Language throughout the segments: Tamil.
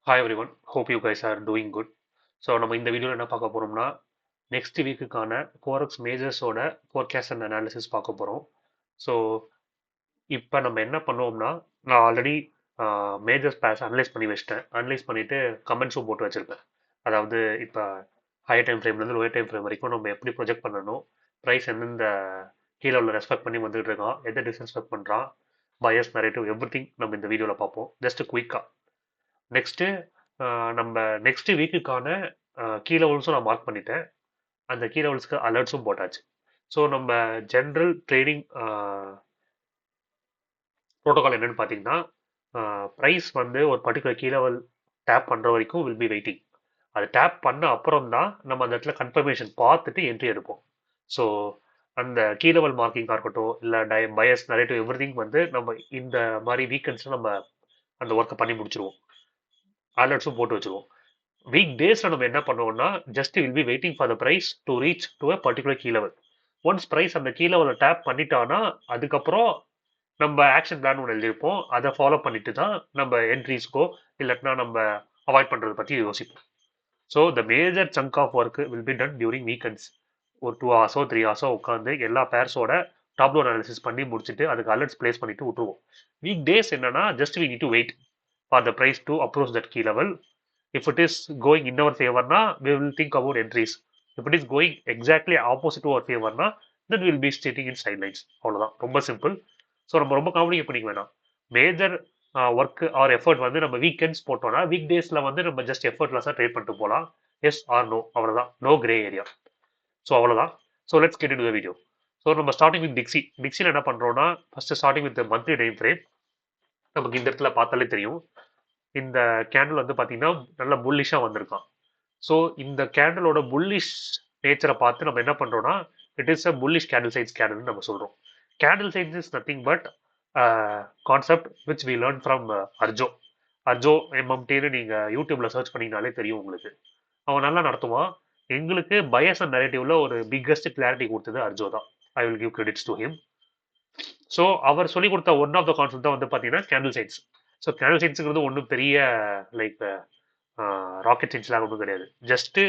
Hi everyone, hope you guys are doing good. So நம்ம இந்த வீடியோவில் என்ன பார்க்க போகிறோம்னா நெக்ஸ்ட் வீக்குக்கான ஃபோரெக்ஸ் மேஜர்ஸோட ஃபோர்காஸ்ட் அண்ட் அனாலிசிஸ் பார்க்க போகிறோம். ஸோ இப்போ நம்ம என்ன பண்ணுவோம்னா நான் ஆல்ரெடி மேஜர்ஸ் பேஸ் அனலைஸ் பண்ணி வச்சிட்டேன். அனலைஸ் பண்ணிவிட்டு கமெண்ட்ஸும் போட்டு வச்சுருப்பேன். அதாவது இப்போ ஹையர் டைம் ஃப்ரேம்லேருந்து லோயர் டைம் ஃப்ரேம் வரைக்கும் நம்ம எப்படி ப்ரொஜெக்ட் பண்ணணும், ப்ரைஸ் எந்தெந்த கீழே உள்ள ரெஸ்பெக்ட் பண்ணி வந்துட்டு இருக்கான், எதை டிஸ்ரெஸ்பெக்ட் பண்ணுறான், பயஸ் நரேட்டிவ் எவ்ரி திங் நம்ம இந்த வீடியோவில் பார்ப்போம். ஜஸ்ட் குயிக்காக நெக்ஸ்ட்டு நம்ம நெக்ஸ்ட் வீக்குக்கான கீ லெவல்ஸும் நான் மார்க் பண்ணிட்டேன். அந்த கீ லெவல்ஸ்க்கு அலர்ட்ஸும் போட்டாச்சு. ஸோ நம்ம ஜென்ரல் ட்ரேடிங் ப்ரோட்டோகால் என்னன்னு பார்த்தீங்கன்னா, ப்ரைஸ் வந்து ஒரு பர்டிகுலர் கீ லெவல் டேப் பண்ணுற வரைக்கும் வில் பி வெயிட்டிங். அது டேப் பண்ண அப்புறம் தான் நம்ம அந்த இடத்துல கன்ஃபர்மேஷன் பார்த்துட்டு என்ட்ரி எடுப்போம். ஸோ அந்த கீ லெவல் மார்க்கிங்காக இருக்கட்டும், இல்லை பயஸ் நரேட்டிவ் எவ்ரி திங் வந்து நம்ம இந்த மாதிரி வீக்கெண்ட்ஸில் நம்ம அந்த ஒர்க்கை பண்ணி முடிச்சிருவோம். அலர்ட்ஸும் போட்டு வச்சுருவோம். வீக் டேஸ்ல நம்ம என்ன பண்ணுவோம்னா just will be waiting for the price to reach to a particular key level. Once price அந்த கீ லெவலில் டேப் பண்ணிட்டானா அதுக்கப்புறம் நம்ம ஆக்ஷன் பிளான் ஒன்று எழுதியிருப்போம். அதை ஃபாலோ பண்ணிட்டு தான் நம்ம என்ட்ரிஸ்க்கோ இல்லாட்டினா நம்ம அவாய்ட் பண்ணுறதை பற்றி யோசிப்போம். So the major chunk of work will be done during weekends. ஒரு 2 ஹவர்ஸோ 3 ஹவர்ஸோ உட்காந்து எல்லா பேர்ஸோட டாப்லோ அனாலிசிஸ் பண்ணி முடிச்சுட்டு அதுக்கு அலர்ட்ஸ் பிளேஸ் பண்ணிட்டு விட்டுருவோம். வீக் டேஸ் என்னன்னா just we need to wait for the price to approach that key level. If it is going in our favor na we will think about entries. If it is going exactly opposite to our favor na then we will be sitting in sidelines. அவ்வளோதான், ரொம்ப சிம்பிள். ஸோ நம்ம ரொம்ப காம்ப்ளிகேட் பண்ணிக்க வேணாம். மேஜர் ஒர்க் ஆர் எஃபர்ட் வந்து நம்ம வீக்கெண்ட்ஸ் போட்டோம்னா வீக் டேஸில் வந்து நம்ம ஜஸ்ட் எஃபர்ட்லெஸ்ஸாக ட்ரேட் பண்ணிட்டு போகலாம். எஸ் ஆர் நோ, அவ்வளோதான். No grey area. ஸோ அவ்வளோதான். So let's get into the video. So நம்ம ஸ்டார்டிங் வித் டிக்ஸியில் என்ன பண்ணுறோம்னா first starting with monthly time frame. நமக்கு இந்த இடத்துல பார்த்தாலே தெரியும் இந்த கேண்டில் வந்து பார்த்தீங்கன்னா நல்ல புல்லிஷாக வந்திருக்கான். ஸோ இந்த கேண்டிலோட புல்லிஷ் நேச்சரை பார்த்து நம்ம என்ன பண்ணுறோம்னா it is a bullish candle sides கேண்டில்னு நம்ம சொல்கிறோம். Candle sides is nothing but concept which we learn from Arjo எம்எம்டின்னு நீங்கள் யூடியூப்ல சர்ச் பண்ணிங்கனாலே தெரியும் உங்களுக்கு. அவன் நல்லா நடத்துவான். எங்களுக்கு பயஸ் அண்ட் நரேட்டிவ்ல ஒரு பிக்கஸ்ட் கிளாரிட்டி கொடுத்தது அர்ஜோ தான். I will give credits to him. So அவர் சொல்லி கொடுத்த ஒன் ஆஃப் த கான்செப்ட் தான் வந்து பார்த்தீங்கன்னா கேண்டில் சைட்ஸ். ஸோ கேண்டில் சைட்ஸுங்கிறது ஒன்றும் பெரிய லைக் ராக்கெட் சயின்ஸ்லாம் ஒன்றும் கிடையாது. ஜஸ்ட்டு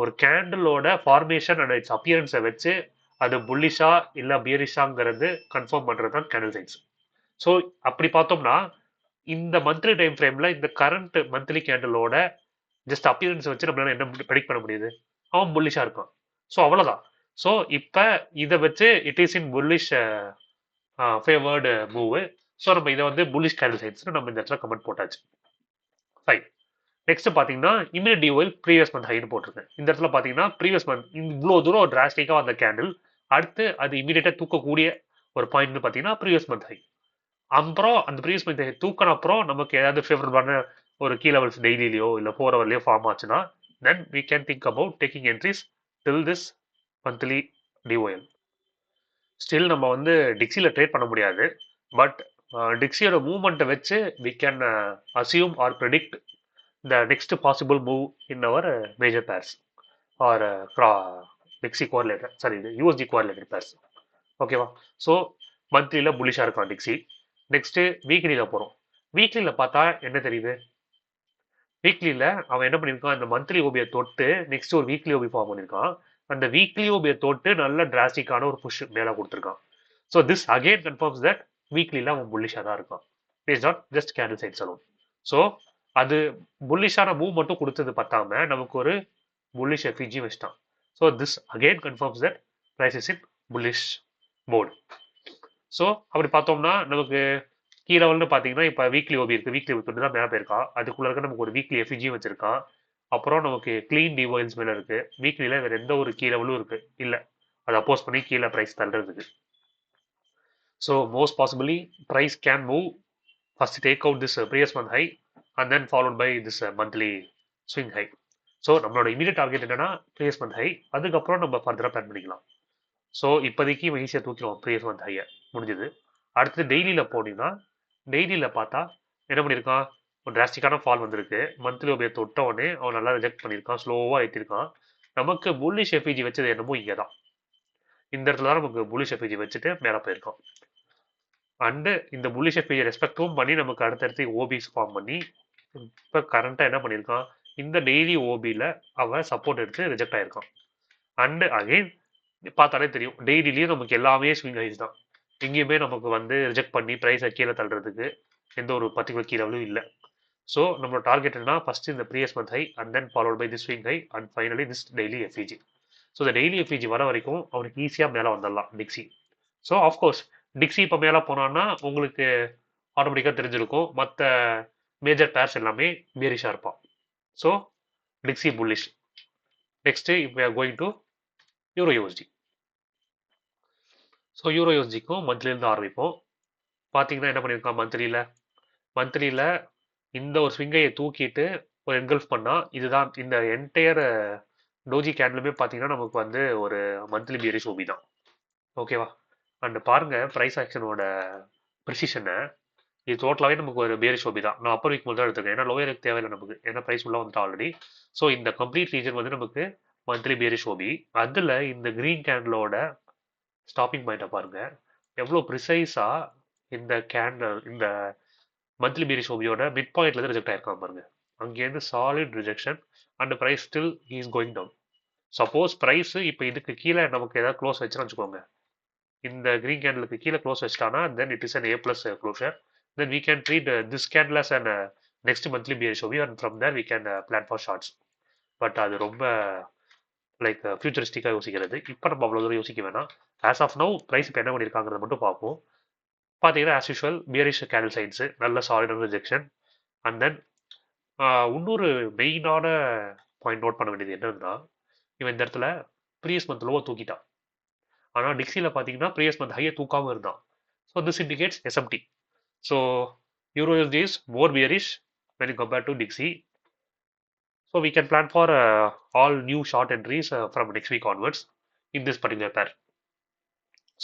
ஒரு கேண்டிலோட ஃபார்மேஷன் அண்ட் இட்ஸ் அப்பியரன்ஸை வச்சு அது புல்லிஷா இல்லை பியரிஷாங்கிறது கன்ஃபார்ம் பண்ணுறது தான் கேண்டில் சயின்ஸ். ஸோ அப்படி பார்த்தோம்னா இந்த மந்த்லி டைம் ஃப்ரேமில் இந்த கரண்ட் மந்த்லி கேண்டிலோட ஜஸ்ட் அப்பியரன்ஸை வச்சு நம்மளால என்ன ப்ரெடிக்ட் பண்ண முடியுது, அவன் புல்லிஷாக இருக்கான். ஸோ அவ்வளோதான். ஸோ இப்போ இதை வச்சு it is in bullish favoured move. So நம்ம இதை வந்து புல்லிஷ் கேண்டில் சயின்ஸ்னு நம்ம இந்த இடத்துல கமெண்ட் போட்டாச்சு. ஃபைன். நெக்ஸ்ட் பார்த்தீங்கன்னா இமீடியட் டிஓஎல் ப்ரீவியஸ் மந்த் ஹைன்னு போட்டிருக்கேன். இந்த இடத்துல பார்த்தீங்கன்னா ப்ரீவியஸ் மந்த் இவ்வளோ தூரம் டிராஸ்டிக்காக வந்த கேண்டில் அடுத்து அது இமீடியட்டாக தூக்கக்கூடிய ஒரு பாயிண்ட்னு பார்த்தீங்கன்னா ப்ரீவியஸ் மந்த் ஹை. அப்புறம் அந்த ப்ரீவியஸ் மந்த் ஹை தூக்கின அப்புறம் நமக்கு ஏதாவது ஃபேவரபிளான ஒரு கீ லெவல்ஸ் டெய்லியோ இல்லை 4 ஹவர்லையோ ஃபார்ம் ஆச்சுன்னா then we can think about taking entries till this monthly DOL. Still நம்ம வந்து டிக்ஸியில் ட்ரேட் பண்ண முடியாது. பட் டிக்ஸியோட மூவ்மெண்ட்டை வச்சு we can assume or predict the next possible move in our major pairs or Dixie correlator, sorry, USD correlated pairs. ஓகேவா? ஸோ மந்த்லியில் புல்லிஷாக இருக்கான் டிக்ஸி. நெக்ஸ்ட்டு வீக்லியில் போகிறோம். வீக்லியில் பார்த்தா என்ன தெரியுது? வீக்லியில் அவன் என்ன பண்ணியிருக்கான், இந்த மந்த்லி ஓபியை தொட்டு நெக்ஸ்ட் ஒரு வீக்லி ஓபி ஃபார்ம் பண்ணியிருக்கான். அந்த வீக்லி ஓபியை தொட்டு நல்ல டிராஸ்டிக்கான ஒரு புஷ் மேலே கொடுத்துருக்கான். So this again confirms that வீக்லியில் அவன் புல்லிஷாக தான் இருக்கான் based on just candle sides alone. So அது புல்லிஷான மூவ் மட்டும் கொடுத்தது பத்தாம நமக்கு ஒரு புல்லிஷ் எஃபிஜி வச்சிட்டான். So this again confirms that price is in bullish mode. So அப்படி பார்த்தோம்னா நமக்கு கீ லெவல்னு பார்த்தீங்கன்னா இப்போ வீக்லி ஓபி இருக்கு. வீக்லி ஓபி தான் மேலே போயிருக்கான். அதுக்குள்ள இருக்க நமக்கு ஒரு வீக்லி எஃபிஜி வச்சிருக்கான். அப்புறம் நமக்கு கிளீன் டிவோயில்ஸ் மேலே இருக்கு. வீக்லியில் வேற எந்த ஒரு கீ லெவலும் இருக்கு இல்லை அதை அப்போஸ் பண்ணி கீழே ப்ரைஸ் தள்ளுறதுக்கு. So most possibly price can move first take out this previous month high and then followed by this monthly swing high. So நம்மளோட இமீடியட் டார்கெட் என்னன்னா ப்ரீவியஸ் மந்த் ஹை. அதுக்கப்புறம் நம்ம ஃபர்தராக பிளான் பண்ணிக்கலாம். ஸோ இப்போதைக்கு ஈஸியாக தூக்கிடுவோம் ப்ரீவியஸ் மந்த் ஹையை, முடிஞ்சது. அடுத்து டெய்லியில் போனீங்கன்னா டெய்லியில் பார்த்தா என்ன பண்ணியிருக்கான், ஒரு டிராஸ்டிக்கான ஃபால் வந்திருக்கு. மந்த்லி ஓபியை தொட்ட உடனே அவன் நல்லா ரிஜெக்ட் பண்ணியிருக்கான், ஸ்லோவாக ஏற்றிருக்கான். நமக்கு புல்லிஷ் எஃபிஜி வச்சது என்னமோ இங்கே தான், இந்த இடத்துல தான் நமக்கு புல்லிஷ் எஃபிஜி வச்சுட்டு மேலே போயிருக்கான். அண்டு இந்த புல்லிஷ் எஃபிஜி ரெஸ்பெக்டும் பண்ணி நமக்கு அடுத்தடுத்து ஓபிஸ் ஃபார்ம் பண்ணி இப்போ கரண்ட்டாக என்ன பண்ணியிருக்கான், இந்த டெய்லி ஓபியில் அவன் சப்போர்ட் எடுத்து ரிஜெக்ட் ஆயிருக்கான். அண்ட் அகைன் பார்த்தாலே தெரியும், டெய்லிலேயும் நமக்கு எல்லாமே ஸ்விங் ஹைஸ் தான். எங்கேயுமே நமக்கு வந்து ரிஜெக்ட் பண்ணி ப்ரைஸை கீழே தள்ளுறதுக்கு எந்த ஒரு பர்டிகுலர் கீ லெவலும் இல்லை. ஸோ நம்மளோட டார்கெட் என்ன, ஃபர்ஸ்ட் இந்த previous month high and then followed by this swing high and finally this daily FVG. ஸோ இந்த டெய்லி எஃப்இஜி வர வரைக்கும் அவனுக்கு ஈஸியாக மேலே வந்துடலாம் டிக்ஸி. ஸோ ஆஃப்கோர்ஸ் டிக்ஸி இப்போ மேலே போனான்னா உங்களுக்கு ஆட்டோமேட்டிக்காக தெரிஞ்சிருக்கும் மற்ற மேஜர் பேர்ஸ் எல்லாமே பேரிஷாக இருப்பான். So DXY bullish. நெக்ஸ்ட் இப்போ are going to Euro USD. So Euro யூஎஸ்டிக்கும் மந்த்லியிலேருந்து ஆரம்பிப்போம். பார்த்தீங்கன்னா என்ன பண்ணியிருக்கான், மந்த்லியில் இந்த ஒரு ஸ்விங்கையை தூக்கிட்டு ஒரு என்கல்ஃப் பண்ணால் இதுதான் இந்த என்டையர் டோஜி கேண்ட்லுமே பார்த்தீங்கன்னா நமக்கு வந்து ஒரு மந்த்லி பியரிஷ் ஓபி தான். ஓகேவா? அண்ட் பாருங்க ப்ரைஸ் ஆக்ஷனோட ப்ரிசிஷனை, இது டோட்டலாகவே நமக்கு ஒரு பியரிஷ் ஓபி தான். நான் அப்பர் வீக் முதல் தான் எடுத்துருக்கேன், ஏன்னா லோயருக்கு தேவையில்லை நமக்கு, ஏன்னா ப்ரைஸ் உள்ள வந்துட்டு ஆல்ரெடி. ஸோ இந்த கம்ப்ளீட் ரீஜன் வந்து நமக்கு மந்த்லி பியரிஷ் ஓபி. அதில் இந்த க்ரீன் கேண்டலோட ஸ்டாப்பிங் பாயிண்ட்டை பாருங்க, எவ்வளோ ப்ரிசைஸாக இந்த கேண்டில் இந்த மந்த்லி பியரிஷ் ஓபியோட மிட் பாயிண்ட்லேருந்து ரிஜெக்ட் ஆயிருக்காங்க பாருங்க. அங்கேருந்து solid rejection and price still is going down. Suppose price இப்போ இதுக்கு கீழே நமக்கு ஏதாவது க்ளோஸ் வச்சுன்னு வச்சுக்கோங்க, இந்த க்ரீன் கேண்டலுக்கு கீழே க்ளோஸ் வச்சுட்டானா then it is an A+ closure. Then we can treat this candle as an next monthly bearish OB and from there we can plan for shorts. But அது ரொம்ப லைக் ஃபியூச்சரிஸ்டிக்காக யோசிக்கிறது. இப்போ நம்ம அவ்வளோ தூரம் யோசிக்க வேணாம். ஆஸ் ஆஃப் நோ ப்ரைஸ் இப்போ என்ன பண்ணியிருக்காங்கிறத மட்டும் பார்ப்போம். பார்த்தீங்கன்னா as usual bearish candle science, நல்ல சாலிடான ரிஜெக்ஷன். அண்ட் தென் இன்னொரு மெயினான பாயிண்ட் நோட் பண்ண வேண்டியது என்னன்னா, இவன் இந்த இடத்துல ப்ரீவியஸ் மந்த் லோவை தூக்கிட்டான். ஆனால் டிக்ஸியில் பார்த்தீங்கன்னா ப்ரீவியஸ் மந்த் ஹையை தூக்காமல் இருந்தான். So this indicates SMT. So Euro USD is more bearish when you compare to Dixie. So we can plan for all new short entries from next week onwards in this particular pair.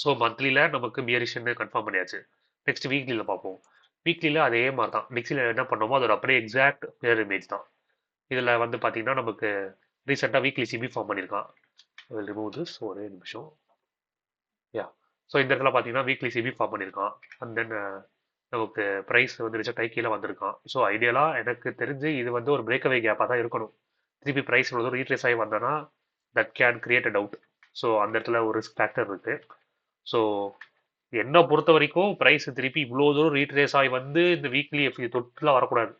So மந்த்லியில் நமக்கு பியரிஷ்னு கன்ஃபார்ம் பண்ணியாச்சு. நெக்ஸ்ட் வீக்லியில் பார்ப்போம். வீக்லியில் அதே மாதிரி தான், டிக்ஸியில் என்ன பண்ணோமோ அதோட அப்படியே எக்ஸாக்ட் மிரர் இமேஜ் தான். இதில் வந்து பார்த்தீங்கன்னா நமக்கு ரீசெண்டாக வீக்லி சிபி ஃபார்ம் பண்ணியிருக்கான். ரிமூவ் திஸ், ஒரே நிமிஷம். யா, ஸோ இந்த இடத்துல பார்த்தீங்கன்னா வீக்லி சிபி ஃபார்ம் பண்ணியிருக்கான். அண்ட் தென் நமக்கு ப்ரைஸ் வந்து ரிஜெக்ட் ஆகி கீழே வந்திருக்கான். ஸோ ஐடியலாக எனக்கு தெரிஞ்சு இது வந்து ஒரு பிரேக்அவே கேப்பாக தான் இருக்கணும். திருப்பி ப்ரைஸ் இவ்வளோ தூரம் ரீட்ரேஸ் ஆகி வந்தோன்னா that can create a doubt. So அந்த இடத்துல ஒரு ரிஸ்க் ஃபேக்டர் இருக்குது. ஸோ என்னை பொறுத்த வரைக்கும் ப்ரைஸ் திருப்பி இவ்வளோ தூரம் ரீட்ரேஸ் ஆகி வந்து இந்த வீக்லி எஃப்இ தொட்டுலாம் வரக்கூடாது.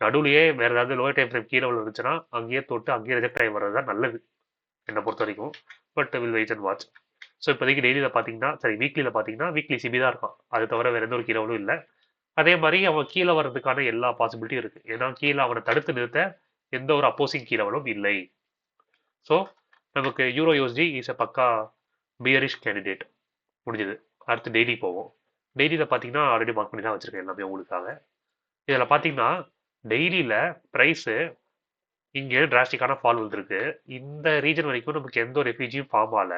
நடுவுலையே வேறு ஏதாவது லோயர் டைம் ஃப்ரேம் கீழே இருந்துச்சுன்னா அங்கேயே தொட்டு அங்கேயே ரிஜெக்ட் ஆகி வர்றது தான் நல்லது என்னை பொறுத்த வரைக்கும். But will wait and watch. ஸோ இப்போதைக்கு டெய்லியில் பார்த்தீங்கன்னா, சரி வீக்லியில் பார்த்தீங்கன்னா வீக்லி சிபி தான் இருக்கான். அது தவிர வேறு எந்த ஒரு கீழவளும் இல்லை. அதே மாதிரி அவன் கீழே வர்றதுக்கான எல்லா பாசிபிலிட்டியும் இருக்கு. ஏன்னா கீழே அவனை தடுத்து நிறுத்த எந்த ஒரு அப்போசிங் கீழவளும் இல்லை. ஸோ நமக்கு யூரோ யூஎஸ்டி இஸ் எ பக்கா பியரிஷ் கேண்டிடேட். முடிஞ்சது. அடுத்து டெய்லி போவோம். டெய்லியில் பார்த்தீங்கன்னா ஆல்ரெடி மார்க் பண்ணி தான் வச்சிருக்கேன் எல்லாமே உங்களுக்காக. இதில் பார்த்தீங்கன்னா டெய்லியில் ப்ரைஸு இங்கே டிராஸ்டிக்கான ஃபால் வந்துருக்கு. இந்த ரீஜன் வரைக்கும் நமக்கு எந்த ஒரு எஃப்இஜியும் ஃபார்ம் ஆகல.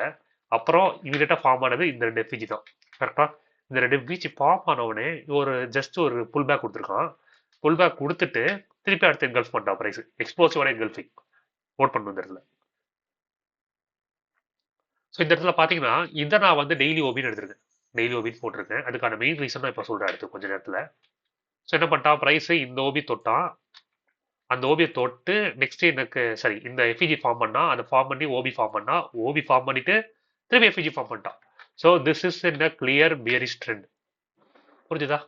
அப்புறம் இமீடியட்டாக ஃபார்ம் ஆனது இந்த 2 எஃப்இஜி தான். கரெக்டாக இந்த 2 எஃப்இஜி ஃபார்ம் ஆனவுடனே ஒரு ஜஸ்ட் ஒரு புல் பேக் கொடுத்துருக்கான். புல் பேக் கொடுத்துட்டு திருப்பி அடுத்து என்கல்ஃப் பண்ணிட்டான் ப்ரைஸ். எக்ஸ்ப்ளோசிவான என்கல்ஃபிங் நோட் பண்ணணும் இந்த இடத்துல. ஸோ இந்த இடத்துல பார்த்தீங்கன்னா இதை நான் வந்து டெய்லி ஓபின்னு எடுத்திருக்கேன். டெய்லி ஓபின்னு போட்டிருக்கேன். அதுக்கான மெயின் ரீசன் நான் இப்போ சொல்கிறேன் அடுத்து கொஞ்சம் நேரத்தில். ஸோ என்ன பண்ணிட்டான் ப்ரைஸு, இந்த ஓபி தொட்டான். அந்த ஓபியை தொட்டு நெக்ஸ்ட் எனக்கு சரி இந்த எஃப்இஜி ஃபார்ம் பண்ணா, அதை ஃபார்ம் பண்ணி ஓபி ஃபார்ம் பண்ணா, ஓபி ஃபார்ம் பண்ணிட்டு திருப்பி எஃப்இஜி ஃபார்ம் பண்ணிட்டான். So this is in a clear bearish trend. புரிஞ்சுதா?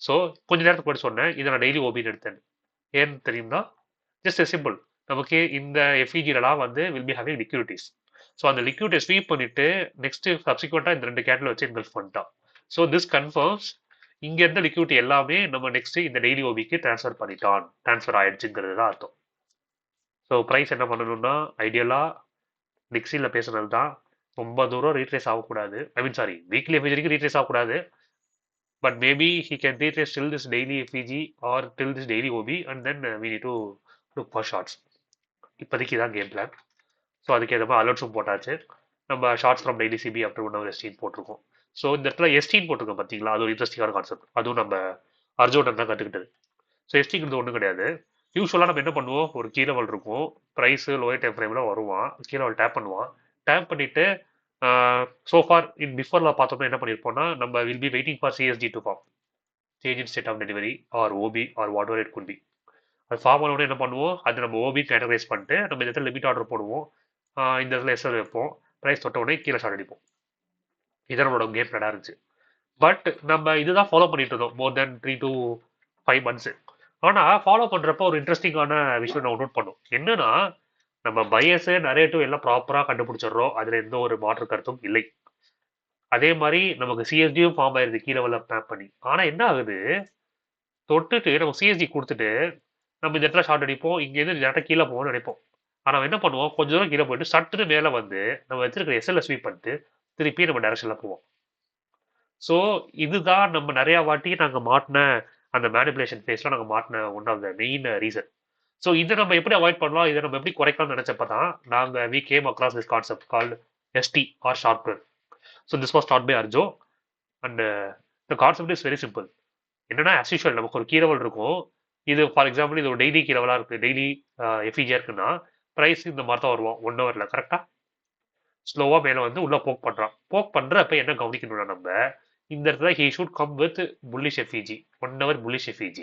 ஸோ கொஞ்ச நேரத்துக்கு முன்னாடி சொன்னேன் இதை நான் டெய்லி ஓபின்னு எடுத்தேன். ஏன்னு தெரியும்னா ஜஸ்ட் சிம்பிள், நமக்கு இந்த எஃப்இஜிலாம் வந்து வில் பி ஹேவிங் லிக்யூரிட்டிஸ். ஸோ அந்த லிக்யூரிட்டியை ஸ்வீப் பண்ணிட்டு நெக்ஸ்ட் சப்சிக்வெண்ட்டாக இந்த 2 கேண்டில் வச்சு இன்வெஸ்ட் பண்ணிட்டான். ஸோ திஸ் கன்ஃபர்ம்ஸ் இங்க இருந்த லிக்யூரிட்டி எல்லாமே நம்ம நெக்ஸ்ட் இந்த டெய்லி ஓபிக்கு ட்ரான்ஸ்ஃபர் ஆயிடுச்சுங்கிறது தான் அர்த்தம். ஸோ ப்ரைஸ் என்ன பண்ணணும்னா ஐடியலாக டிக்ஸியில் பேசுனது தான், ரொம்ப தூரம் ரீட்ரேஸ் ஆகக்கூடாது. ஐ மீன் சாரி வீக்லி எஃப்இஜிக்கு ரீட்ரேஸ் ஆகக்கூடாது. But maybe he can retrace till this daily FEG or till this daily OB and then we need to look for shots. இப்போதைக்கு தான் கேம் பிளான். ஸோ அதுக்கு ஏற்ற மாதிரி அலர்ட்ஸும் போட்டாச்சு. நம்ம shorts from daily CP after 1 hour எஸ்டின் போட்டிருக்கோம். ஸோ இந்த இடத்துல எஸ்டின் போட்டிருக்கோம் பார்த்தீங்களா, அது ஒரு இன்ட்ரெஸ்டிங்கான கான்செப்ட். அதுவும் நம்ம அர்ஜுனன் தான் கற்றுக்கிட்டது. ஸோ எஸ்டிங்கிறது ஒன்றும் கிடையாது. யூஸ்வலாக நம்ம என்ன பண்ணுவோம், ஒரு கீழவல் இருக்கும், ப்ரைஸு லோயர் டைம் ஃப்ரேமில் வருவான், கீழவல் டேப் பண்ணுவான். டேப் பண்ணிவிட்டு சோஃபார் இன் பிஃபோரில் பார்த்தோம்னா என்ன பண்ணியிருப்போம்னா, நம்ம will be waiting for CSD to form, change in state of delivery or OB or whatever it could be. அது ஃபார்ம் ஆனோடனே என்ன பண்ணுவோம், அது நம்ம ஓபி கேட்டகரைஸ் பண்ணிட்டு நம்ம இந்த இடத்துல லிமிட் ஆர்டர் போடுவோம். இந்த இடத்துல எஸ்எல் வைப்போம். ப்ரைஸ் தொட்ட உடனே கீழே ஷார்ட் அடிப்போம். இது நம்மளோட கேம் பிளானா இருந்துச்சு. பட் நம்ம இதுதான் ஃபாலோ பண்ணிட்டு இருந்தோம் மோர் தென் 3 to 5 months. ஆனா ஃபாலோ பண்றப்ப ஒரு இன்ட்ரெஸ்டிங்கான விஷயம் நான் நோட் பண்ணோம். என்னன்னா நம்ம பயஸ் நரேட்டிவ் எல்லாம் ப்ராப்பரா கண்டுபிடிச்சிடுறோம். அதுல எந்த ஒரு மாற்று கருத்தும் இல்லை. அதே மாதிரி நமக்கு சிஎஸ்டியும் ஃபார்ம் ஆயிருது கீழே மேப் பண்ணி. ஆனா என்ன ஆகுது, தொட்டுட்டு நம்ம சிஎஸ்டி கொடுத்துட்டு நம்ம இந்த இடத்துல ஷார்ட் அடிப்போம், இங்க இருந்து டேரக்டா கீழே போவோம்னு நினைப்போம். ஆனா நம்ம என்ன பண்ணுவோம், கொஞ்ச தூரம் கீழே போயிட்டு சட்டுன்னு மேல வந்து நம்ம வச்சிருக்கிற எஸ்எல்எஸ் ஸ்வீப் பண்ணிட்டு திருப்பி நம்ம டைரக்ஷன்ல போவோம். ஸோ இதுதான் நம்ம நிறைய வாட்டி நாங்க மாட்டின அந்த மேனிபுலேஷன் ஃபேஸ்ல நாங்க மாட்டின one of the main reason. So இதை நம்ம எப்படி அவாய்ட் பண்ணலாம், இதை நம்ம எப்படி குறைக்கலாம்னு நினைச்சப்ப தான் நாங்க we came across this concept called SD or short run. So this was start by Arjo and the concept is very simple. என்னன்னா as usual நமக்கு ஒரு கீ லெவல் இருக்கும். இது ஃபார் எக்ஸாம்பிள் இது ஒரு டெய்லி கீ லெவலா இருக்கு, டெய்லி எஃபிஜியா இருக்குன்னா பிரைஸ் இந்த மாதிரி தான் வருவோம் 1 ஹவர்ல கரெக்டா. ஸ்லோவா மேல வந்து உள்ள போக் பண்றப்ப என்ன கவனிக்கணும்னா நம்ம இந்த இடத்துல he should come with bullish FEG 1 hour bullish FEG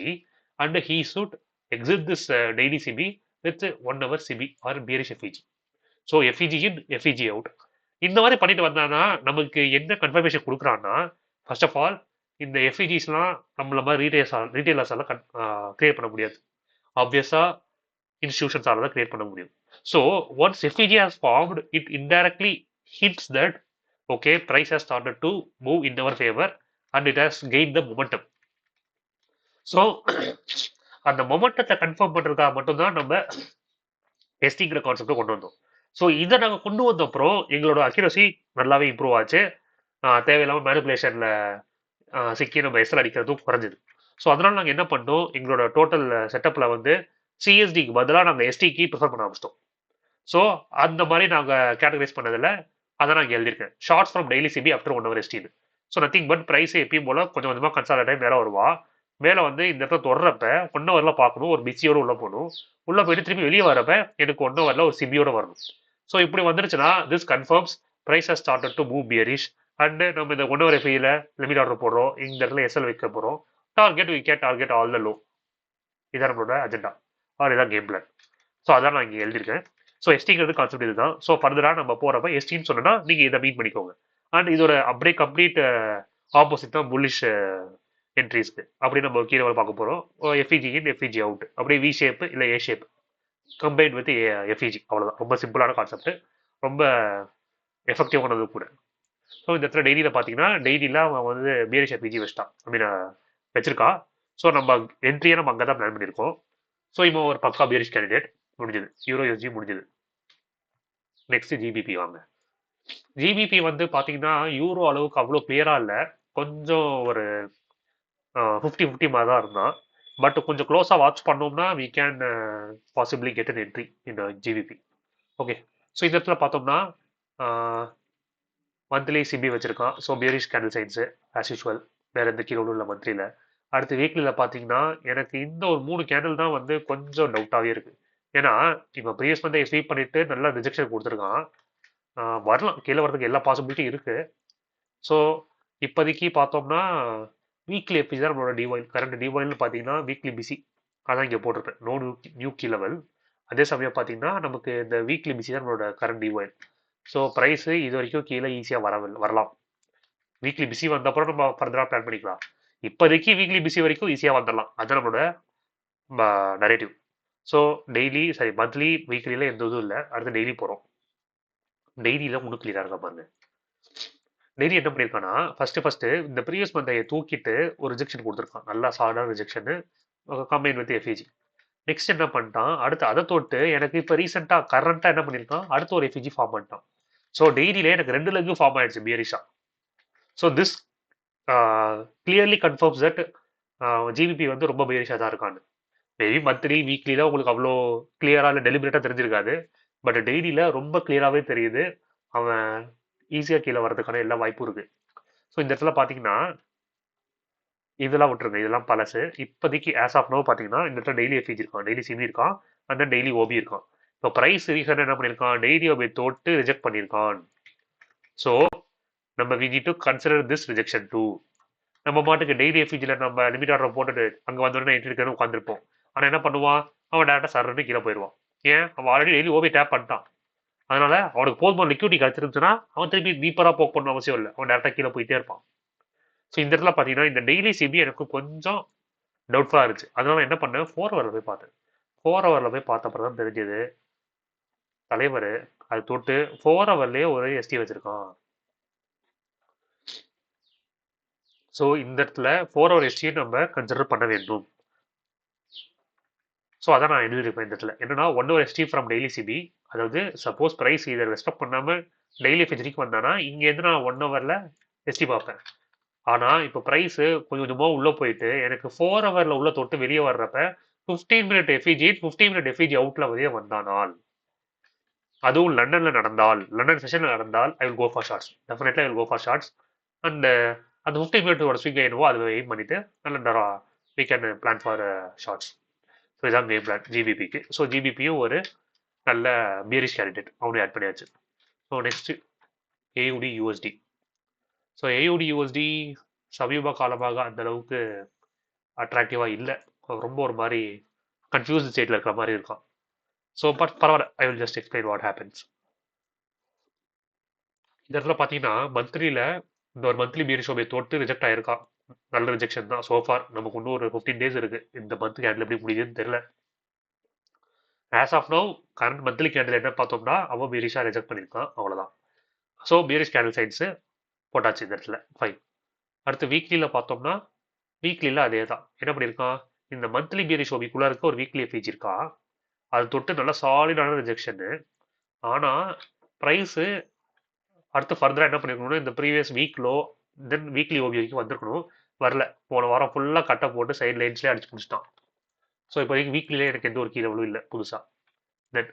and he should exit this daily CB with 1 hour CB or bearish FEG. So FEG in FEG out இந்த மாதிரி பண்ணிட்டு வந்தானா நமக்கு என்ன கன்ஃபர்மேஷன் கொடுக்குறான்னா, ஃபர்ஸ்ட் ஆஃப் ஆல் இந்த எஃப்இஜிஸ்லாம் நம்மள மாதிரி ரீட்டைலர்ஸால கிரியேட் பண்ண முடியாது. ஆப்வியஸா இன்ஸ்டிடியூஷன்ஸால தான் கிரியேட் பண்ண முடியும். So once FEG has formed it indirectly hints that okay price has started to move in our favor and it has gained the momentum. So அந்த மொமெண்டத்தை கன்ஃபார்ம் பண்றதுக்காக மட்டும்தான் நம்ம எஸ்டிங்கிற கான்செப்டை கொண்டு வந்தோம். ஸோ இதை நாங்கள் கொண்டு வந்த அப்புறம் எங்களோட அக்யூரசி நல்லாவே இம்ப்ரூவ் ஆச்சு. தேவையில்லாமல் மேனிபுலேஷன்ல சிக்கி நம்ம எஸ்எல் அடிக்கிறதும் குறைஞ்சது. ஸோ அதனால நாங்கள் என்ன பண்ணோம், எங்களோட டோட்டல் செட்டப்ல வந்து சிஎஸ்டிக்கு பதிலாக நாங்கள் எஸ்டிக்கு ப்ரிஃபர் பண்ண ஆரம்பிச்சிட்டோம். ஸோ அந்த மாதிரி நாங்கள் கேட்டகரைஸ் பண்ணதில் அதை நான் எழுதியிருக்கேன், shorts from daily CP after 1 hour எஸ்டின்னு. ஸோ நத்திங் பட் ப்ரைஸ் எப்பயும் போல கொஞ்சம் கொஞ்சமாக கன்சால்டேட் மேலே வருவா. மேலே வந்து இந்த இடத்துல தொடரப்ப 1 hourல பார்க்கணும், ஒரு பிசியோட உள்ள போகணும், உள்ள போயிட்டு திரும்பி வெளியே வரப்ப எனக்கு 1 hourல ஒரு சிபியோட வரணும். ஸோ இப்படி வந்துருச்சுன்னா this confirms price has started to move bearish and நம்ம இந்த 1 hour எஃபியில் லிமிட் ஆர்டர் போடுறோம், இந்த இடத்துல எஸ்எல் வைக்க போகிறோம், target we can target all the low. இதான் நம்மளோட அஜெண்டா ஆர் இதான் கேம் பிளான். ஸோ அதான் நான் இங்கே எழுதியிருக்கேன். ஸோ எஸ்டிங்கிறது கான்செப்ட் இதுதான். ஸோ ஃபர்தராக நம்ம போகிறப்ப எஸ்டின்னு சொன்னா நீங்கள் இதை மீட் பண்ணிக்கோங்க. அண்ட் இதோட அப்படியே கம்ப்ளீட் ஆப்போசிட் தான் புல்லிஷ் என்ட்ரிஸ்க்கு. அப்படி நம்ம கீழே பார்க்க போகிறோம். எஃபிஜி இன் எஃபிஜி அவுட், அப்படியே வி ஷேப் இல்லை ஏ ஷேப் கம்பைன்ட் வித் எஃபிஜி. அவ்வளோதான், ரொம்ப சிம்பிளான கான்செப்ட், ரொம்ப எஃபெக்டிவானது கூட. ஸோ இந்த இடத்துல டெய்லியில் பார்த்தீங்கன்னா டெய்லியில் அவன் வந்து பியரிஷ் எஃபிஜி வச்சிட்டான், ஐ மீன் வச்சிருக்கா. ஸோ நம்ம என்ட்ரியை நம்ம அங்கே தான் பிளான் பண்ணியிருக்கோம். ஸோ இப்போ ஒரு பக்கா பியரிஷ் கேண்டிடேட் முடிஞ்சது, யூரோ யூஎஸ்டி முடிஞ்சது. நெக்ஸ்ட் ஜிபிபி வாங்க. ஜிபிபி வந்து பார்த்தீங்கன்னா யூரோ அளவுக்கு அவ்வளோ கிளியராக இல்லை, கொஞ்சம் ஒரு 50-50 மாதிரி தான் இருந்தான். பட் கொஞ்சம் க்ளோஸாக வாட்ச் பண்ணோம்னா we can possibly get an entry in GBP. Okay, so இந்த இடத்துல பார்த்தோம்னா மந்த்லி சிபி வச்சிருக்கான். So bearish candle since as usual, வேற எந்த கீழே உள்ள மந்த்லியில். அடுத்து வீக்லியில் பார்த்தீங்கன்னா எனக்கு இந்த ஒரு 3 கேண்டில் தான் வந்து கொஞ்சம் டவுட்டாகவே இருக்கு. ஏன்னா இப்போ ப்ரீவியஸ் மந்தை ஸ்வீப் பண்ணிட்டு நல்லா ரிஜெக்ஷன் கொடுத்துருக்கான். வரலாம், கீழே வரதுக்கு எல்லா பாசிபிலிட்டியும் இருக்கு. ஸோ இப்போதைக்கு பார்த்தோம்னா வீக்லி எஃபிஜி தான் நம்மளோட டிஒயில். கரண்ட் டிஒயில்னு பார்த்தீங்கன்னா வீக்லி பிசி அதான் இங்கே போட்டிருப்பேன், நோ நியூ கீ லெவல். அதே சமயம் பார்த்தீங்கன்னா நமக்கு இந்த வீக்லி பிசி தான் நம்மளோட கரண்ட் டிஒயில். ஸோ ப்ரைஸு இது வரைக்கும் கீழே ஈஸியாக வரலாம். வீக்லி பிசி வந்த அப்புறம் நம்ம ஃபர்தராக பிளான் பண்ணிக்கலாம். இப்போதைக்கு வீக்லி பிசி வரைக்கும் ஈஸியாக வந்துடலாம், அதுதான் நம்மளோட நரேட்டிவ். ஸோ டெய்லி சரி மந்த்லி வீக்லியில் எந்த இதுவும் இல்லை. அடுத்து டெய்லி போகிறோம். டெய்லியில் ஒன்றும் கிளியராக இருக்க பாருங்க. டெய்லி என்ன பண்ணியிருக்கான்னா ஃபர்ஸ்ட் இந்த ப்ரீவியஸ் மந்தை தூக்கிட்டு ஒரு ரிஜெக்ஷன் கொடுத்துருக்கான், நல்லா சாடான rejection combine with FVG. Next என்ன பண்ணிட்டான், அடுத்து அதை தொட்டு எனக்கு இப்போ ரீசெண்டாக கரண்ட்டாக என்ன பண்ணியிருக்கான், அடுத்து ஒரு எஃபிஜி ஃபார்ம் பண்ணிட்டான். ஸோ டெய்லியிலே எனக்கு 2 லெக்கும் ஃபார்ம் ஆயிடுச்சு பியரிஷா. So this clearly confirms that GBP வந்து ரொம்ப பியரிஷாக தான் இருக்கான்னு. மேபி மந்த்லி வீக்லியில் உங்களுக்கு அவ்வளோ கிளியராக இல்லை டெலிபரேட்டாக தெரிஞ்சிருக்காது, பட் டெய்லியில் ரொம்ப கிளியராகவே தெரியுது அவன் ஈஸியாக கீழே வரதுக்கான எல்லா வாய்ப்பும் இருக்கு. ஸோ இந்த இடத்துல பார்த்தீங்கன்னா இதெல்லாம் விட்டுருங்க, இதெல்லாம் பழசு. இப்போதைக்கு ஆஸ் ஆஃப் நோ பார்த்தீங்கன்னா இந்த இடத்துல டெய்லி எஃபிஜி இருக்கான், டெய்லி சிபி இருக்கான், அண்ட் தென் டெய்லி ஓபி இருக்கான். இப்போ ப்ரைஸ் ரீசன் என்ன பண்ணியிருக்கான், டெய்லி ஓபி தொட்டு ரிஜெக்ட் பண்ணியிருக்கான். ஸோ நம்ம we need to consider this rejection too. நம்ம மாட்டுக்கு டெய்லி எஃபிஜியில் நம்ம லிமிட் ஆர்டர் போட்டுட்டு அங்கே வந்தோடனே என்ட்ரி எடுக்கணும் உட்காந்துருப்போம். ஆனால் என்ன பண்ணுவான், அவன் டேரெக்டாக சர்ன்னு கீழே போயிடுவான். ஏன், அவன் ஆல்ரெடி டெய்லி ஓபி டேப் பண்ணிட்டான். அதனால அவனுக்கு போதுமான லிக்விடிட்டி கிடைச்சிருந்துச்சுன்னா அவன் திருப்பி டீப்பராக போக் பண்ண அவசியம் இல்லை, அவன் டேரெக்டாக கீழே போயிட்டே இருப்பான். ஸோ இந்த இடத்துல பார்த்தீங்கன்னா இந்த டெய்லி சிபி எனக்கு கொஞ்சம் டவுட்ஃபுல்லாக இருந்துச்சு. அதனால என்ன பண்ணேன், 4 ஹவரில் போய் பார்த்தேன். 4 ஹவரில் போய் பார்த்த அப்புறம் தான் தெரிஞ்சது தலைவர் அது தொட்டு 4 ஹவர்லேயே ஒரு எஸ்டி வச்சிருக்கான். ஸோ இந்த இடத்துல 4 ஹவர் எஸ்டியை நம்ம கன்சிடர் பண்ண வேண்டும். ஸோ அதான் நான் எழுதியிருப்பேன் இந்த இடத்துல என்னன்னா 1 hour ST from daily CB. அதாவது சப்போஸ் ப்ரைஸ் இதை ரெஸ்பெக்ட் பண்ணாமல் டெய்லி ஃபெஜரிக்கு வந்தானா இங்கேருந்து நான் 1 ஹவரில் எஸ்டி பார்ப்பேன். ஆனால் இப்போ ப்ரைஸு கொஞ்சம் கொஞ்சமாக உள்ளே போயிட்டு எனக்கு 4 ஹவரில் உள்ள தொட்டு வெளியே வர்றப்ப 15 மினிட் எஃபிஜி 15 மினிட் எஃபிஜி அவுட்டில் வெளியே வந்தானால், அதுவும் லண்டனில் நடந்தால், லண்டன் செஷனில் நடந்தால், I will go for shorts. Definitely I will go for shorts. And அந்த 15 மினிட்டோட ஸ்விங் என்னவோ அதை எய்ம் பண்ணிட்டு நல்ல we can plan for shorts. So இதான் கேம் பிளான் ஜிபிபிக்கு. ஸோ ஜிபிபியும் ஒரு நல்ல பியரிஷ் கேண்டிடேட், அவனையும் ஆட் பண்ணியாச்சு. So next AUD USD. So AUD USD சமீப காலமாக அந்த அளவுக்கு அட்ராக்டிவாக இல்லை, ரொம்ப ஒரு மாதிரி கன்ஃபியூஸ் ஸ்டேட்டில் இருக்கிற மாதிரி இருக்கான். ஸோ பட் பரவாயில்ல, I will just explain what happens. இந்த இடத்துல பார்த்தீங்கன்னா மந்த்லியில் இந்த ஒரு மந்த்லி பியரிஷ் ஓபியை தொட்டு ரிஜெக்ட் ஆயிருக்கான். நல்ல ரிஜெக்ஷன் தான் சோஃபார். நமக்கு இன்னும் ஒரு 15 days இருக்கு, இந்த மந்த் கேண்டில் எப்படி முடியுதுன்னு தெரியல. As of now current monthly candle என்ன பார்த்தோம்னா அவன் பியரிஷாக ரிஜெக்ட் பண்ணியிருக்கான், அவ்வளோதான். ஸோ பியரிஷ் கேண்டில் சைன்ஸு போட்டாச்சு இந்த இடத்துல, ஃபைன். அடுத்து வீக்லியில் பார்த்தோம்னா வீக்லியில் அதே தான். என்ன பண்ணியிருக்கான், இந்த மந்த்லி பியரிஷ் ஓபிக்குள்ளே இருக்க ஒரு வீக்லி எஃபிஜி இருக்கா, அது தொட்டு நல்லா சாலிடான ரிஜெக்ஷனு. ஆனால் ப்ரைஸு அடுத்து ஃபர்தராக என்ன பண்ணிருக்கணும்னா இந்த ப்ரீவியஸ் வீக்லோ தென் வீக்லி ஓபி வரைக்கும் வந்திருக்கணும், வரல. போன வாரம் ஃபுல்லாக கட்டை போட்டு சைட் லைன்ஸ்லேயே அடிச்சு முடிச்சிட்டான். ஸோ இப்போ வரைக்கும் வீக்லியில் எனக்கு எந்த ஒரு கீ லெவலும் இல்லை புதுசாக. தென்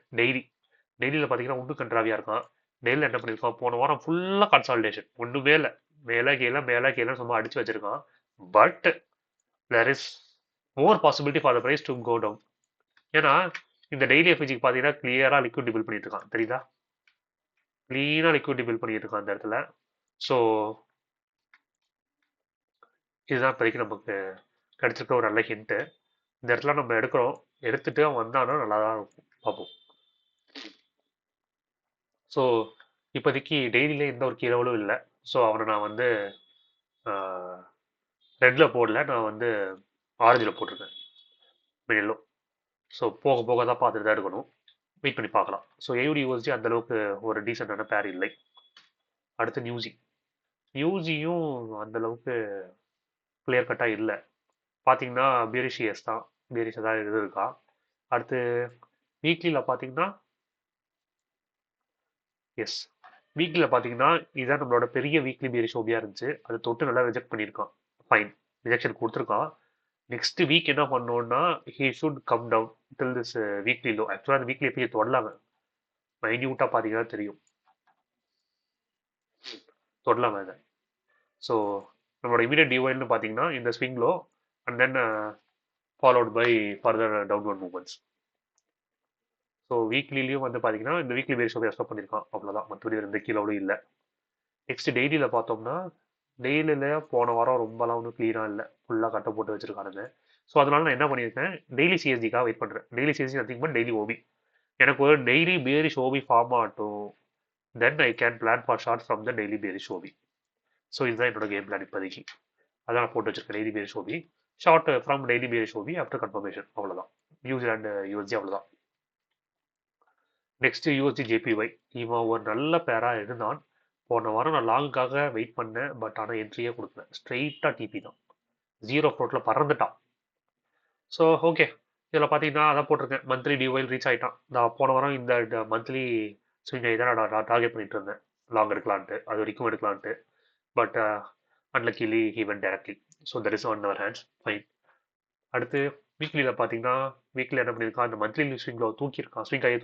டெய்லியில் பார்த்தீங்கன்னா ஒன்றும் கண்ட்ராவியாக இருக்கான். டெய்லியில் என்ன பண்ணியிருக்கான், போன வாரம் ஃபுல்லாக கன்சால்டேஷன், ஒன்றுமே இல்லை, மேலே கீழே சும்மா அடிச்சு வச்சிருக்கான். But there is more possibility for the price to go down. ஏன்னா இந்த டெய்லி எஃபிஜிக்கு பார்த்தீங்கன்னா கிளியராக லிக்விட் பில் பண்ணிட்டு இருக்கான், தெரியுதா, க்ளீனாக லிக்விட் பில் பண்ணிட்டு இருக்கான் அந்த இடத்துல. ஸோ இதுதான் இப்போதைக்கு நமக்கு கிடைச்சிருக்க ஒரு நல்ல ஹிண்ட்டு. இந்த இடத்துல நம்ம எடுத்துட்டு அவன் வந்தானா நல்லா தான் இருக்கும், பார்ப்போம். ஸோ இப்போதைக்கு டெய்லியில் எந்த ஒரு கீ லெவலும் இல்லை. ஸோ அவனை நான் வந்து ரெட்டில் போடல, நான் வந்து ஆரஞ்சில் போட்டிருக்கேன் மிடிலும். ஸோ போக போக தான் பார்த்துட்டு தான் இருக்கணும், வெயிட் பண்ணி பார்க்கலாம். ஸோ ஏயுடி யூஎஸ்டி அந்தளவுக்கு ஒரு டீசெண்டான பேர் இல்லை. அடுத்து நியூஸியும் அந்தளவுக்கு கிளியர் கட்டாக இல்லை. பார்த்தீங்கன்னா பியரிஷியஸ் தான், பியரிஷ் தான் இது இருக்கா. அடுத்து வீக்லியில் பார்த்தீங்கன்னா எஸ், வீக்லியில் பார்த்தீங்கன்னா இதுதான் நம்மளோட பெரிய வீக்லி பியரிஷ் ஓபியாக இருந்துச்சு, அது தொட்டு நல்லா ரிஜெக்ட் பண்ணியிருக்கான், ஃபைன், ரிஜெக்ஷன் கொடுத்துருக்கான். நெக்ஸ்ட் வீக் என்ன பண்ணோன்னா he should come down till this weekly low. ஆக்சுவலாக அந்த வீக்லி எப்படி தொடலாங்க, மைன்யூட்டாக பார்த்தீங்கன்னா தெரியும், தொடலாங்க அதை. ஸோ நம்மளோட இமீடியட் டிவைன்னு பார்த்தீங்கன்னா இந்த swing low and then followed by further downward movements. So வீக்லிலையும் வந்து பார்த்தீங்கன்னா இந்த வீக்லி பேரிஷ் ஓபி எக்ஸ்பெக்ட் பண்ணியிருக்கான், அவ்வளோதான், மற்றபடி 2 கிலோவும் இல்லை. நெக்ஸ்ட் டெய்லியில் பார்த்தோம்னா டெய்லியில் போன வாரம் ரொம்பலாம் ஒன்றும் க்ளீனாக இல்லை, ஃபுல்லாக கட்டை போட்டு வச்சிருக்கானுங்க. ஸோ அதனால நான் என்ன பண்ணியிருக்கேன், டெய்லி சிஎஸ்டிக்காக வெயிட் பண்ணுறேன். Daily CSD nothing but daily OB. எனக்கு ஒரு டெய்லி பேரிஷ் ஓபி ஃபார்ம் ஆகட்டும், then I can plan for short from the daily bearish OB. So இதுதான் என்னோட கேம் பிளான் இப்போதைக்கு. அதான் நான் போட்டு வச்சிருக்கேன், daily bearish OB, short from daily bearish OB after confirmation, அவ்வளோதான். நியூசிலாண்டு யூஎஸ்டி அவ்வளோதான். நெக்ஸ்ட் யூஎஸ்டி ஜேபிஒய், இவன் ஒரு நல்ல பேராக இருந்தான். போன வாரம் நான் லாங்குக்காக வெயிட் பண்ணேன், பட் ஆனால் என்ட்ரியே கொடுக்கல, ஸ்ட்ரெயிட்டாக டிபி தான், 0 ஃப்ளோட்டில் பறந்துட்டான். ஸோ ஓகே, இதில் பார்த்தீங்கன்னா அதான் போட்டிருக்கேன், மந்த்லி டிஒயில் ரீச் ஆகிட்டான். நான் போன வாரம் இந்த மந்த்லி ஸ்விங் தான் நான் டார்கெட் பண்ணிட்டு இருந்தேன், லாங் எடுக்கலான்ட்டு, அது வரைக்கும் எடுக்கலான்ட்டு. But unluckily he went directly. So that is on our hands, fine. அடுத்து வீக்லியில் பார்த்தீங்கன்னா வீக்லி என்ன பண்ணியிருக்கான், அந்த மந்த்லி ஸ்விங்கில் தூக்கியிருக்கான், ஸ்விங் கையை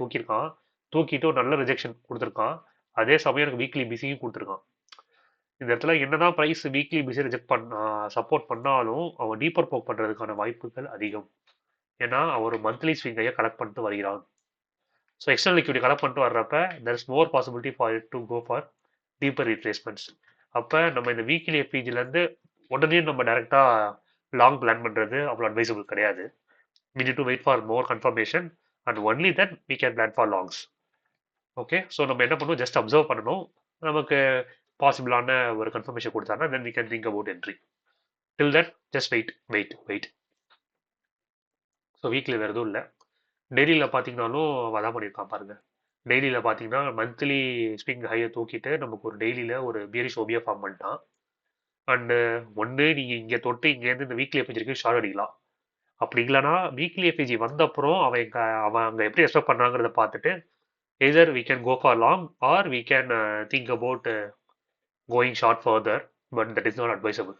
தூக்கிட்டு ஒரு நல்ல ரிஜெக்ஷன் கொடுத்துருக்கான். அதே சமயம் எனக்கு வீக்லி பிசியும் கொடுத்துருக்கான். இந்த இடத்துல என்னதான் price weekly PC reject support பண்ணாலும் அவன் டீப்பர் போக் பண்ணுறதுக்கான வாய்ப்புகள் அதிகம். ஏன்னா அவர் மந்த்லி ஸ்விங்கையை கலெக்ட் பண்ணிட்டு வருகிறான். ஸோ எக்ஸ்டர்னல் லிக்விடி கலெக்ட் பண்ணிட்டு வர்றப்ப there is more possibility for it to go for deeper replacements. அப்போ நம்ம இந்த வீக்லி எஃபிஜிலேருந்து உடனே நம்ம டைரெக்டாக லாங் பிளான் பண்ணுறது அவ்வளோ அட்வைசபிள் கிடையாது. we need to wait for more confirmation and only then we can plan for longs. Okay, so நம்ம என்ன பண்ணுவோம், ஜஸ்ட் அப்சர்வ் பண்ணணும். நமக்கு பாசிபிளான ஒரு கன்ஃபர்மேஷன் கொடுத்தாங்கன்னா தென் we can think about entry. Till then just wait. So weekly வேறு எதுவும் இல்லை. டெய்லியில் பார்த்தீங்கன்னாலும் அதான் பண்ணியிருக்கான் பாருங்க. டெய்லியில் பார்த்தீங்கன்னா மந்த்லி ஸ்விங் ஹையை தூக்கிட்டு நமக்கு ஒரு டெய்லியில் ஒரு பியரிஷ் ஓபியா ஃபார்ம் பண்ணிட்டான். அண்டு ஒன்று நீங்கள் இங்கே தொட்டு இங்கேருந்து இந்த வீக்லி எஃபிஜி வரைக்கும் ஷார்ட் அடிக்கலாம். அப்படி இல்லைனா வீக்லி எஃபிஜி வந்த அப்புறம் அவன் அங்கே எப்படி எக்ஸ்பெக்ட் பண்ணாங்கிறத பார்த்துட்டு either we can go for long or we can think about going short further, but that is not advisable.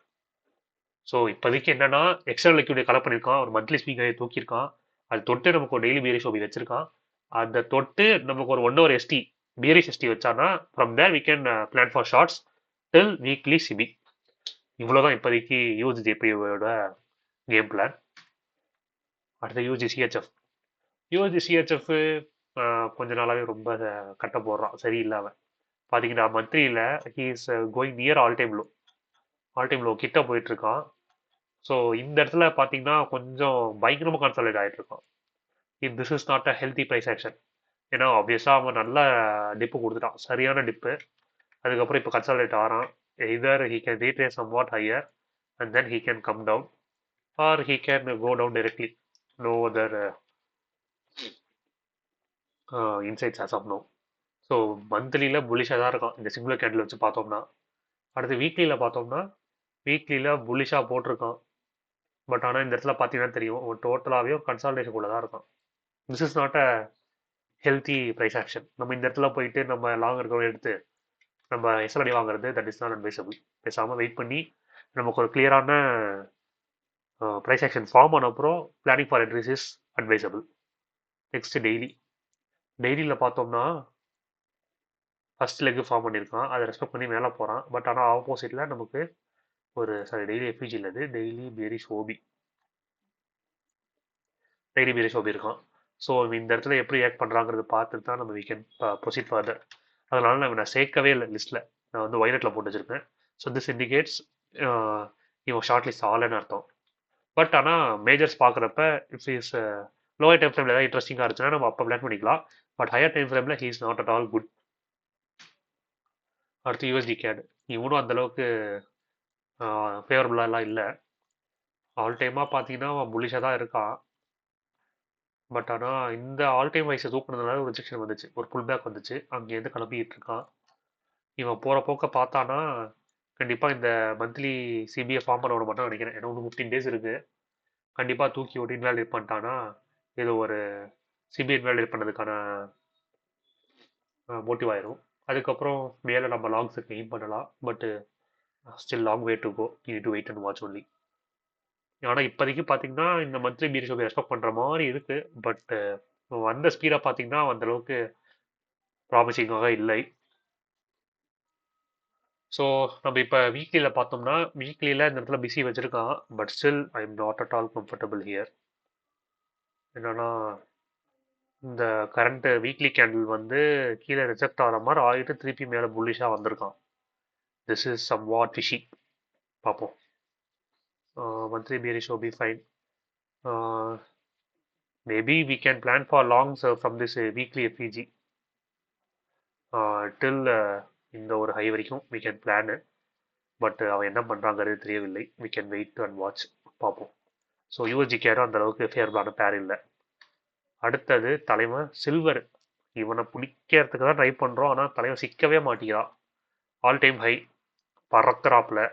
So இப்போதைக்கு என்னன்னா எக்ஸ்ட்ரா லிக்விட் கலெக்ட் பண்ணியிருக்கான், ஒரு மந்த்லி ஸ்பீக்கரை தூக்கியிருக்கான், அது தொட்டு நமக்கு ஒரு டெய்லி பியரிஷ் ஓபி வச்சிருக்கான். அதை தொட்டு நமக்கு ஒரு 1 hour எஸ்டி பியரிஷ் எஸ்டி வச்சானா from there we can plan for shorts till weekly CP. இவ்வளோதான் இப்போதைக்கு யூஜிஜேபியோட கேம் பிளான். அடுத்த யூஜிசிஹெச்எஃப். யூஜிசிஹெச்எஃப் கொஞ்ச நாளாகவே ரொம்ப கட்ட போடுறான், சரியில்லாமல். பார்த்தீங்கன்னா மந்த்லியில் he is going near all time low கிட்ட போயிட்டுருக்கான். ஸோ இந்த இடத்துல பார்த்தீங்கன்னா கொஞ்சம் பயங்கரமாக கன்சாலிடேட் ஆகிட்டு இருக்கான். This is not a healthy price action. ஏன்னா ஆப்வியஸாக அவன் நல்ல டிப்பு கொடுத்துட்டான், சரியான டிப்பு. அதுக்கப்புறம் இப்போ கன்சாலிடேட் ஆகிறான். Either he can retrace somewhat higher and then he can come down or he can go down directly. No other insights as of now. So மந்த்லியில் புலிஷாக தான் இருக்கான் இந்த சிங்குலர் கேண்டில் வச்சு பார்த்தோம்னா. அடுத்து வீக்லியில் பார்த்தோம்னா வீக்லியில் புலிஷாக போட்டிருக்கான். பட் ஆனால் இந்த இடத்துல பார்த்தீங்கன்னா தெரியும் டோட்டலாகவே ஒரு கன்சால்டேஷனுக்குள்ளே தான் இருக்கான். This is not a healthy price action. நம்ம இந்த இடத்துல போயிட்டு நம்ம லாங் இருக்கிறவங்க எடுத்து நம்ம எஸ்எல்டி வாங்குறது தட் இஸ் நாட் அட்வைசபிள். பேசாமல் வெயிட் பண்ணி நமக்கு ஒரு கிளியரான ப்ரைஸ் ஆக்ஷன் ஃபார்ம் ஆன அப்புறம் planning for entries is advisable. Next டெய்லியில் பார்த்தோம்னா ஃபர்ஸ்ட் லெக் ஃபார்ம் பண்ணியிருக்கான், அதை ரெஸ்பெக்ட் பண்ணி மேலே போகிறான். பட் ஆனால் ஆப்போசிட்டில் நமக்கு ஒரு டெய்லி எஃபிஜி இல்லது டெய்லி பியரிஷ் ஓபி இருக்கான். ஸோ இந்த இடத்துல எப்படி ஆக்ட் பண்ணுறாங்கிறது பார்த்துட்டு தான் நம்ம we can proceed further. அதனால நான் சேர்க்கவே இல்லை லிஸ்ட்டில், நான் வந்து வைலட்டில் போட்டு வச்சுருக்கேன். ஸோ திஸ் இண்டிகேட்ஸ் இவன் ஷார்ட் லிஸ்ட் ஆல்னு அர்த்தம். பட் ஆனால் மேஜர்ஸ் பார்க்குறப்ப இஃப் இஸ் லோயர் டைம் ஃப்ரேமில் ஏதாவது இன்ட்ரெஸ்டிங்காக இருந்துச்சுன்னா நம்ம அப்போ பிளான் பண்ணிக்கலாம். பட் ஹையர் டைம் ஃப்ரேமில் he is not at all good. அடுத்து யூஎஸ்டி கேட். இவனும் அந்தளவுக்கு ஃபேவரபுளாலாம் இல்லை. ஆல் டைமாக பார்த்தீங்கன்னா அவன் புலிஷாக தான் இருக்கான். பட் ஆனால் இந்த ஆல் டைம் வைஸை தூக்குனதுனால ஒரு ரிஜெக்ஷன் வந்துச்சு, ஒரு புல் பேக் வந்துச்சு, அங்கேருந்து கிளம்பிட்டு இருக்கான். இவன் போகிற போக்க பார்த்தானா கண்டிப்பாக இந்த மந்த்லி சிபிஐ ஃபார்ம் பண்ண விட மாட்டான்னு நினைக்கிறேன். ஏன்னா ஒன்று 15 days இருக்குது. கண்டிப்பாக தூக்கி ஒரு இன்வேலிடேட் பண்ணிட்டானா ஏதோ ஒரு சிபிஐ இன்வேலிடேட் பண்ணதுக்கான மோட்டிவ் ஆயிரும். அதுக்கப்புறம் மேலே நம்ம லாங்ஸுக்கு எய்ம் பண்ணலாம். But still long way to go, you need to wait and watch only. ஆனால் இப்போதைக்கு பார்த்தீங்கன்னா இந்த மந்த்லி பீர் ஷோபை ரெஸ்பெக்ட் பண்ணுற மாதிரி இருக்குது. பட் வந்த ஸ்பீடாக பார்த்தீங்கன்னா அந்தளவுக்கு ப்ராமிசிங்காக இல்லை. ஸோ நம்ம இப்போ வீக்லியில் பார்த்தோம்னா வீக்லியில் இந்த இடத்துல பிஸி வச்சுருக்கான். But still I am not at all comfortable here. என்னன்னா இந்த கரண்ட் வீக்லி கேண்டில் வந்து கீழே ரிஜெக்ட் ஆகிற மாதிரி ஆகிட்டு திருப்பி மேலே புல்லிஷாக வந்திருக்கான். This is somewhat fishy. பார்ப்போம். monthly bearish will be fine. Maybe we can plan for longs from this weekly FEG till இந்த ஒரு ஹை வரைக்கும் we can plan. பட் அவன் என்ன பண்ணுறாங்கிறது தெரியவில்லை. we can wait and watch. பார்ப்போம். ஸோ யூஎஸ்ஜிகேரும் அந்த அளவுக்கு ஃபேவரபுளான பேர் இல்லை. அடுத்தது தலைவன் சில்வர். இவனை பிடிக்கிறதுக்கு தான் ட்ரை பண்ணுறோம், ஆனால் தலைவன் சிக்கவே மாட்டேங்கிறான். ஆல் டைம் ஹை பறக்கிறாப்பில்.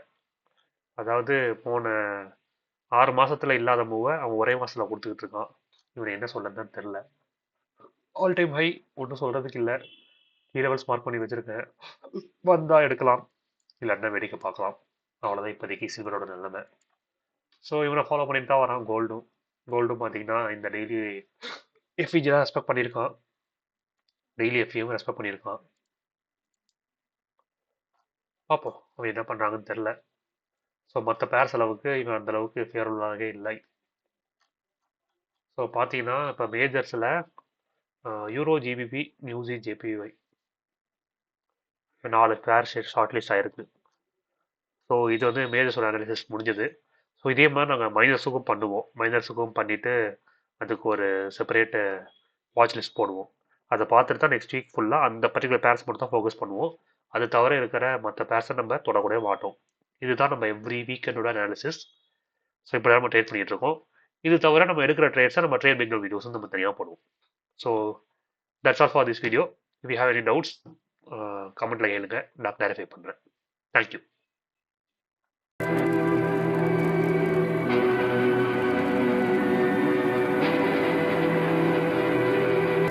அதாவது போன 6 மாதத்தில் இல்லாத மூவை அவன் ஒரே மாதத்தில் கொடுத்துக்கிட்டு இருக்கான். இவனை என்ன சொல்லணும்னு தெரில. ஆல் டைம் ஹை ஒன்றும் சொல்கிறதுக்கு இல்லை. கீ லெவல்ஸ் மார்க் பண்ணி வச்சுருக்கேன், வந்தால் எடுக்கலாம், இல்லைன்னா வேடிக்கை பார்க்கலாம். அவ்வளோதான் இப்போதைக்கு சில்வரோட நிலைமை. ஸோ இவனை ஃபாலோ பண்ணிட்டு தான் வரான். கோல்டும் பார்த்தீங்கன்னா இந்த டெய்லி எஃப்இஜி தான் ரெஸ்பெக்ட் பண்ணியிருக்கான், டெய்லி எஃப்இயும் ரெஸ்பெக்ட் பண்ணியிருக்கான். பார்ப்போம் அவன் என்ன பண்ணுறாங்கன்னு தெரில. ஸோ மற்ற பேர் செலவுக்கு இவன் அந்தளவுக்கு ஃபேவரபுளாகவே இல்லை. ஸோ பார்த்தீங்கன்னா இப்போ மேஜர்ஸில் யூரோ ஜிபிபி நியூஸி ஜேபிஒய் 4 பேர் ஷார்ட் லிஸ்ட் ஆகிருக்கு. ஸோ இது வந்து மேஜர்ஸோட அனாலிசிஸ் முடிஞ்சது. ஸோ இதே மாதிரி நாங்கள் மைனர்ஸுக்கும் பண்ணுவோம். மைனர்ஸுக்கும் பண்ணிவிட்டு அதுக்கு ஒரு செப்பரேட்டு வாட்ச் லிஸ்ட் போடுவோம். அதை பார்த்துட்டு தான் நெக்ஸ்ட் வீக் ஃபுல்லாக அந்த பர்டிகுலர் பேர்ஸ் மட்டும் தான் ஃபோக்கஸ் பண்ணுவோம். அது தவிர இருக்கிற மற்ற பேர்ஸை நம்ம தொடக்கூடவே மாட்டோம். இதுதான் நம்ம எவ்ரி வீக்கெண்டோட அனாலிசிஸ். ஸோ இப்படி நம்ம ட்ரேட் பண்ணிட்டு இருக்கோம். இது தவிர நம்ம எடுக்கிற ட்ரேட்ஸை நம்ம ட்ரேட் பிக்னல் வீடியோஸும் நம்ம தனியாக போடுவோம். So that's all for this video. If you have any doubts கமெண்ட்டில் கேளுங்க, நான் கிளாரிஃபை பண்ணுறேன். தேங்க்யூ.